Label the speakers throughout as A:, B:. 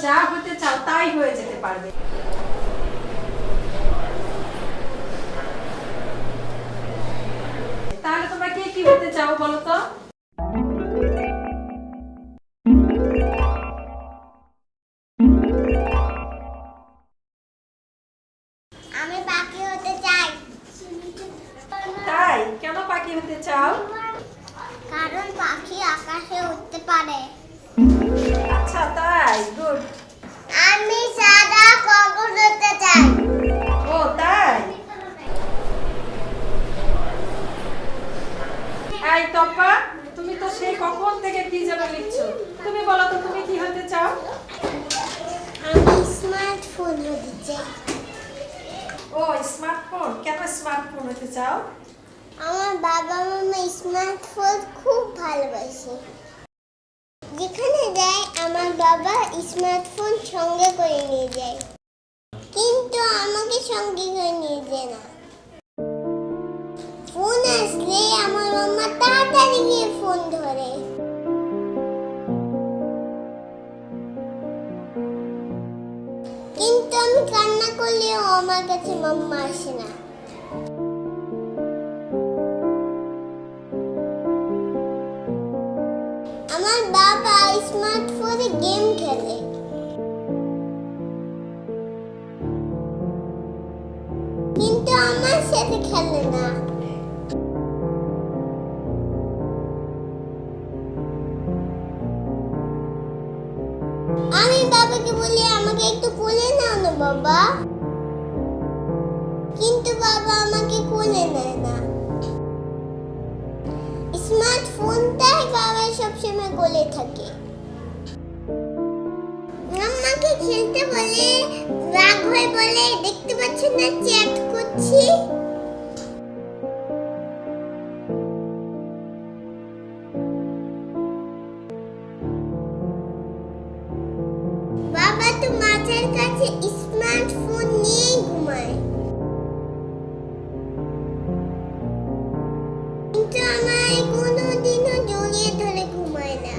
A: যা হতে চাও তাই হয়ে যেতে পারবে। তাহলে তোমরা কে কি হতে চাও বলো তো?
B: আমি পাখি হতে চাই।
A: তাই? কেন পাখি হতে চাও?
B: কারণ পাখি আকাশে উড়তে পারে।
A: আচ্ছা তাই, গুড।
B: আমি সাদা কাগজ হতে চাই।
A: ও তাই? এই তপা, তুমি তো সেই কখন থেকে কি যেন লিখছো, তুমি বলো তো তুমি কি হতে চাও?
B: আমি স্মার্টফোন হতে চাই।
A: ও স্মার্টফোন, কেন স্মার্টফোন হতে চাও?
B: আমার বাবা মামা স্মার্টফোন খুব ভালোবাসে। যেখানে যায় আমার বাবা স্মার্টফোন সঙ্গে করে নিয়ে যায়, কিন্তু আমাকে সঙ্গে করে নিয়ে যায় না। ফোন আসলে আমার মাম্মা তাড়াতাড়ি গিয়ে ফোন ধরে, কিন্তু আমি কান্না করলেও আমার কাছে মাম্মা আসে না। আমার বাবা স্মার্টফোনে গেম খেলে, কিন্তু আমার সাথে খেলে না। আমি বাবাকে বলি আমাকে একটু কোলে নাও না বাবা, কিন্তু বাবা আমাকে কোলে নেয় না। স্মার্টফোনটাই বাবা সবসময় কোলে থাকে। আমাকে খেলতে বলে, রাগ হয়ে বলে দেখতে পাচ্ছেন না চ্যাট করছি। বাবা তো মাথার কাছে স্মার্টফোন নিয়েই ঘুমায়, কিন্তু আমায় কোনোদিনও জড়িয়ে ধরে ঘুমায় না।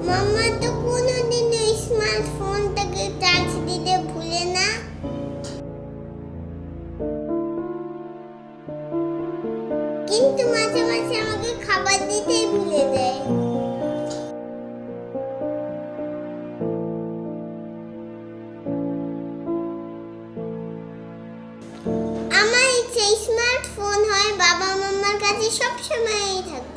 B: মাম্মা তো কোনোদিনও স্মার্টফোনটাকে চার্জ দিতে ভুলে না, কিন্তু মাঝে মাঝে আমাকে খাবার দিতেই ভুলে দেয়। আমার ইচ্ছে স্মার্টফোন হয় বাবা মাম্মার কাছে সব সময়ই থাকে।